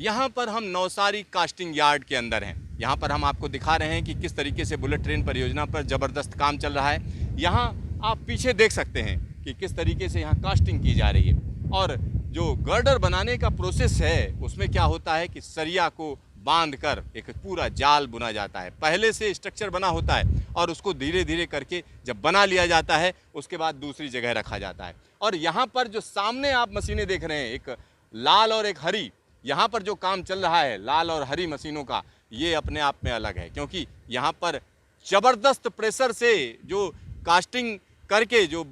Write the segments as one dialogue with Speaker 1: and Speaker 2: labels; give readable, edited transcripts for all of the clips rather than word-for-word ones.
Speaker 1: यहाँ पर हम नवसारी कास्टिंग यार्ड के अंदर हैं। यहाँ पर हम आपको दिखा रहे हैं कि किस तरीके से बुलेट ट्रेन परियोजना पर ज़बरदस्त काम चल रहा है। यहाँ आप पीछे देख सकते हैं कि किस तरीके से यहाँ कास्टिंग की जा रही है और जो गर्डर बनाने का प्रोसेस है उसमें क्या होता है कि सरिया को बांध कर एक पूरा जाल बुना जाता है। पहले से स्ट्रक्चर बना होता है और उसको धीरे धीरे करके जब बना लिया जाता है उसके बाद दूसरी जगह रखा जाता है। और यहाँ पर जो सामने आप मशीनें देख रहे हैं, एक लाल और एक हरी, यहाँ पर जो काम चल रहा है लाल और हरी मशीनों का, ये अपने आप में अलग है क्योंकि यहाँ पर ज़बरदस्त प्रेशर से जो कास्टिंग करके जो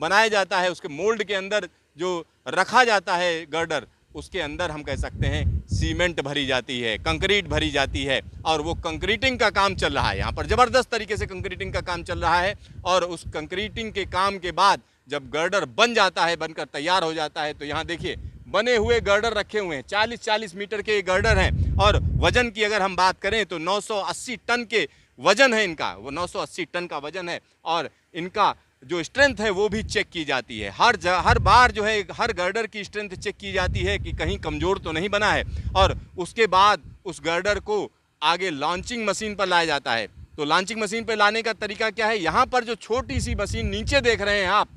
Speaker 1: बनाया जाता है उसके मोल्ड के अंदर जो रखा जाता है गर्डर, उसके अंदर हम कह सकते हैं सीमेंट भरी जाती है, कंक्रीट भरी जाती है और वो कंक्रीटिंग का काम चल रहा है। यहाँ पर ज़बरदस्त तरीके से कंक्रीटिंग का काम चल रहा है और उस कंक्रीटिंग के काम के बाद जब गर्डर बन जाता है, बनकर तैयार हो जाता है, तो यहाँ देखिए बने हुए गर्डर रखे हुए हैं। 40-40 मीटर के गर्डर हैं और वजन की अगर हम बात करें तो 980 टन के वजन है इनका, वो 980 टन का वजन है और इनका जो स्ट्रेंथ है वो भी चेक की जाती है। हर बार जो है हर गर्डर की स्ट्रेंथ चेक की जाती है कि कहीं कमज़ोर तो नहीं बना है और उसके बाद उस गर्डर को आगे लॉन्चिंग मशीन पर लाया जाता है। तो लॉन्चिंग मशीन पर लाने का तरीका क्या है, यहाँ पर जो छोटी सी मशीन नीचे देख रहे हैं आप,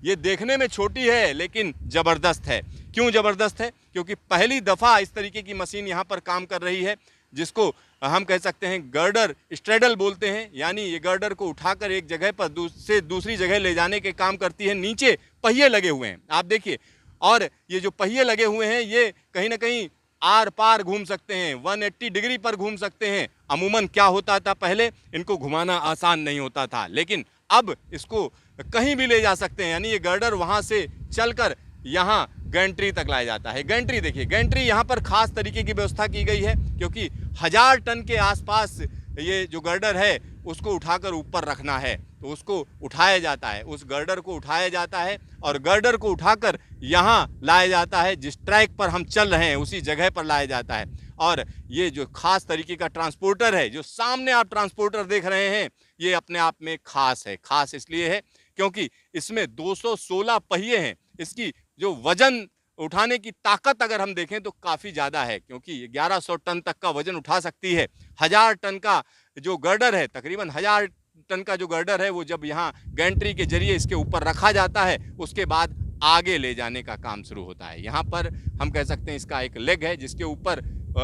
Speaker 1: ये देखने में छोटी है लेकिन ज़बरदस्त है। क्यों ज़बरदस्त है? क्योंकि पहली दफ़ा इस तरीके की मशीन यहाँ पर काम कर रही है जिसको हम कह सकते हैं गर्डर स्ट्रेडल बोलते हैं। यानी ये गर्डर को उठाकर एक जगह पर से दूसरी जगह ले जाने के काम करती है। नीचे पहिए लगे हुए हैं आप देखिए, और ये जो पहिए लगे हुए हैं ये कहीं ना कहीं आर पार घूम सकते हैं, 180 डिग्री पर घूम सकते हैं। अमूमन क्या होता था, पहले इनको घुमाना आसान नहीं होता था लेकिन अब इसको कहीं भी ले जा सकते हैं। यानी ये गर्डर वहाँ से चलकर यहाँ गैंट्री तक लाया जाता है। गैंट्री देखिए, गैंट्री यहाँ पर खास तरीके की व्यवस्था की गई है क्योंकि 1000 टन के आसपास ये जो गर्डर है उसको उठाकर ऊपर रखना है, तो उसको उठाया जाता है, उस गर्डर को उठाया जाता है और गर्डर को उठाकर यहाँ लाया जाता है। जिस ट्रैक पर हम चल रहे हैं उसी जगह पर लाया जाता है। और ये जो खास तरीके का ट्रांसपोर्टर है, जो सामने आप ट्रांसपोर्टर देख रहे हैं, ये अपने आप में खास है। खास इसलिए है क्योंकि इसमें 216 पहिए हैं। इसकी जो वजन उठाने की ताकत अगर हम देखें तो काफ़ी ज़्यादा है क्योंकि 1100 टन तक का वजन उठा सकती है। 1000 टन का जो गर्डर है, तकरीबन 1000 टन का जो गर्डर है, वो जब यहाँ गैंट्री के जरिए इसके ऊपर रखा जाता है उसके बाद आगे ले जाने का काम शुरू होता है। यहाँ पर हम कह सकते हैं इसका एक लेग है जिसके ऊपर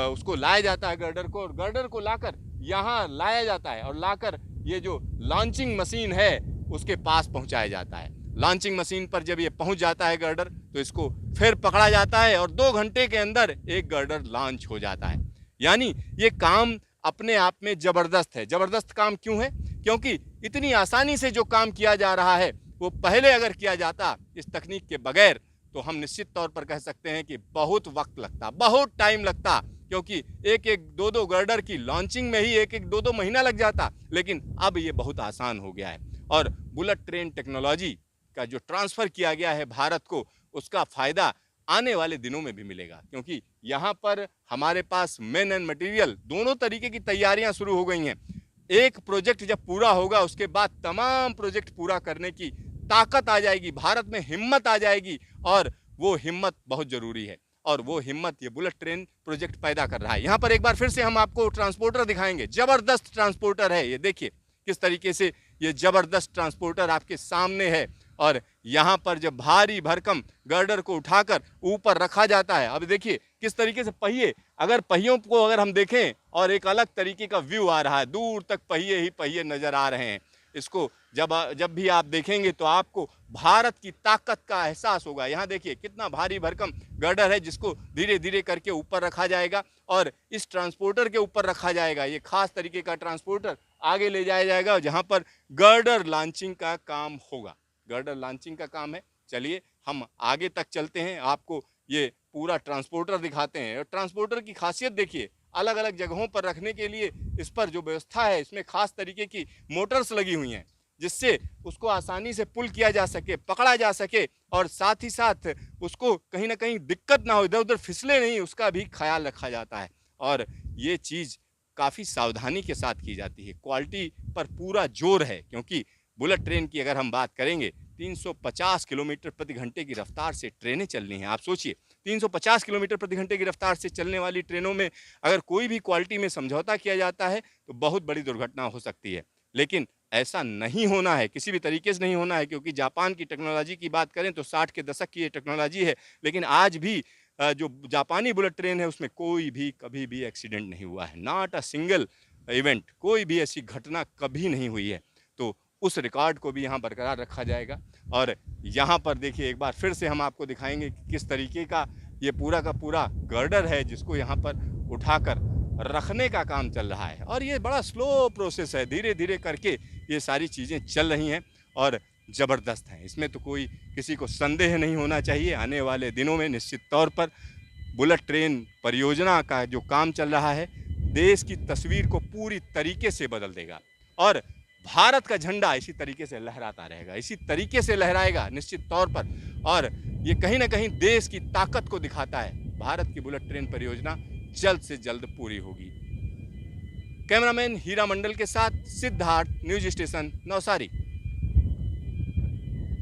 Speaker 1: उसको लाया जाता है गर्डर को, और गर्डर को लाकर यहाँ लाया जाता है और लाकर ये जो लॉन्चिंग मशीन है उसके पास पहुँचाया जाता है। लॉन्चिंग मशीन पर जब ये पहुंच जाता है गर्डर तो इसको फिर पकड़ा जाता है और 2 घंटे के अंदर एक गर्डर लॉन्च हो जाता है। यानी ये काम अपने आप में ज़बरदस्त है। ज़बरदस्त काम क्यों है? क्योंकि इतनी आसानी से जो काम किया जा रहा है वो पहले अगर किया जाता इस तकनीक के बगैर तो हम निश्चित तौर पर कह सकते हैं कि बहुत वक्त लगता, बहुत टाइम लगता, क्योंकि एक एक 2-2 गर्डर की लॉन्चिंग में ही 1-1 2-2 महीना लग जाता। लेकिन अब ये बहुत आसान हो गया है और बुलेट ट्रेन टेक्नोलॉजी का जो ट्रांसफ़र किया गया है भारत को, उसका फ़ायदा आने वाले दिनों में भी मिलेगा क्योंकि यहाँ पर हमारे पास मेन एंड मटेरियल दोनों तरीके की तैयारियाँ शुरू हो गई हैं। एक प्रोजेक्ट जब पूरा होगा उसके बाद तमाम प्रोजेक्ट पूरा करने की ताकत आ जाएगी, भारत में हिम्मत आ जाएगी और वो हिम्मत बहुत ज़रूरी है और वो हिम्मत ये बुलेट ट्रेन प्रोजेक्ट पैदा कर रहा है। यहाँ पर एक बार फिर से हम आपको ट्रांसपोर्टर दिखाएंगे। ज़बरदस्त ट्रांसपोर्टर है ये, देखिए किस तरीके से ये ज़बरदस्त ट्रांसपोर्टर आपके सामने है और यहाँ पर जब भारी भरकम गर्डर को उठाकर ऊपर रखा जाता है, अब देखिए किस तरीके से पहिए, अगर पहियों को अगर हम देखें और एक अलग तरीके का व्यू आ रहा है, दूर तक पहिए ही पहिए नज़र आ रहे हैं। इसको जब भी आप देखेंगे तो आपको भारत की ताकत का एहसास होगा। यहाँ देखिए कितना भारी भरकम गर्डर है जिसको धीरे धीरे करके ऊपर रखा जाएगा और इस ट्रांसपोर्टर के ऊपर रखा जाएगा। ये खास तरीके का ट्रांसपोर्टर आगे ले जाया जाएगा जहाँ पर गर्डर लॉन्चिंग का काम होगा। गर्डर लॉन्चिंग का काम है। चलिए हम आगे तक चलते हैं, आपको ये पूरा ट्रांसपोर्टर दिखाते हैं। और ट्रांसपोर्टर की खासियत देखिए, अलग अलग जगहों पर रखने के लिए इस पर जो व्यवस्था है, इसमें खास तरीके की मोटर्स लगी हुई हैं जिससे उसको आसानी से पुल किया जा सके, पकड़ा जा सके और साथ ही साथ उसको कहीं ना कहीं दिक्कत ना हो, इधर उधर फिसले नहीं, उसका भी ख्याल रखा जाता है। और ये चीज़ काफ़ी सावधानी के साथ की जाती है। क्वालिटी पर पूरा जोर है क्योंकि बुलेट ट्रेन की अगर हम बात करेंगे 350 किलोमीटर प्रति घंटे की रफ्तार से ट्रेनें चल रही हैं। आप सोचिए 350 किलोमीटर प्रति घंटे की रफ्तार से चलने वाली ट्रेनों में अगर कोई भी क्वालिटी में समझौता किया जाता है तो बहुत बड़ी दुर्घटना हो सकती है। लेकिन ऐसा नहीं होना है, किसी भी तरीके से नहीं होना है, क्योंकि जापान की टेक्नोलॉजी की बात करें तो 60 के दशक की ये टेक्नोलॉजी है, लेकिन आज भी जो जापानी बुलेट ट्रेन है उसमें कोई भी कभी भी एक्सीडेंट नहीं हुआ है, नॉट अ सिंगल इवेंट, कोई भी ऐसी घटना कभी नहीं हुई है। तो उस रिकॉर्ड को भी यहाँ बरकरार रखा जाएगा। और यहाँ पर देखिए एक बार फिर से हम आपको दिखाएंगे कि किस तरीके का ये पूरा का पूरा गर्डर है जिसको यहाँ पर उठाकर रखने का काम चल रहा है। और ये बड़ा स्लो प्रोसेस है, धीरे धीरे करके ये सारी चीज़ें चल रही हैं और ज़बरदस्त हैं। इसमें तो कोई किसी को संदेह नहीं होना चाहिए। आने वाले दिनों में निश्चित तौर पर बुलेट ट्रेन परियोजना का जो काम चल रहा है देश की तस्वीर को पूरी तरीके से बदल देगा और भारत का झंडा इसी तरीके से लहराता रहेगा, इसी तरीके से लहराएगा निश्चित तौर पर। और ये कहीं ना कहीं देश की ताकत को दिखाता है। भारत की बुलेट ट्रेन परियोजना जल्द से जल्द पूरी होगी। कैमरामैन हीरा मंडल के साथ सिद्धार्थ, न्यूज स्टेशन नवसारी।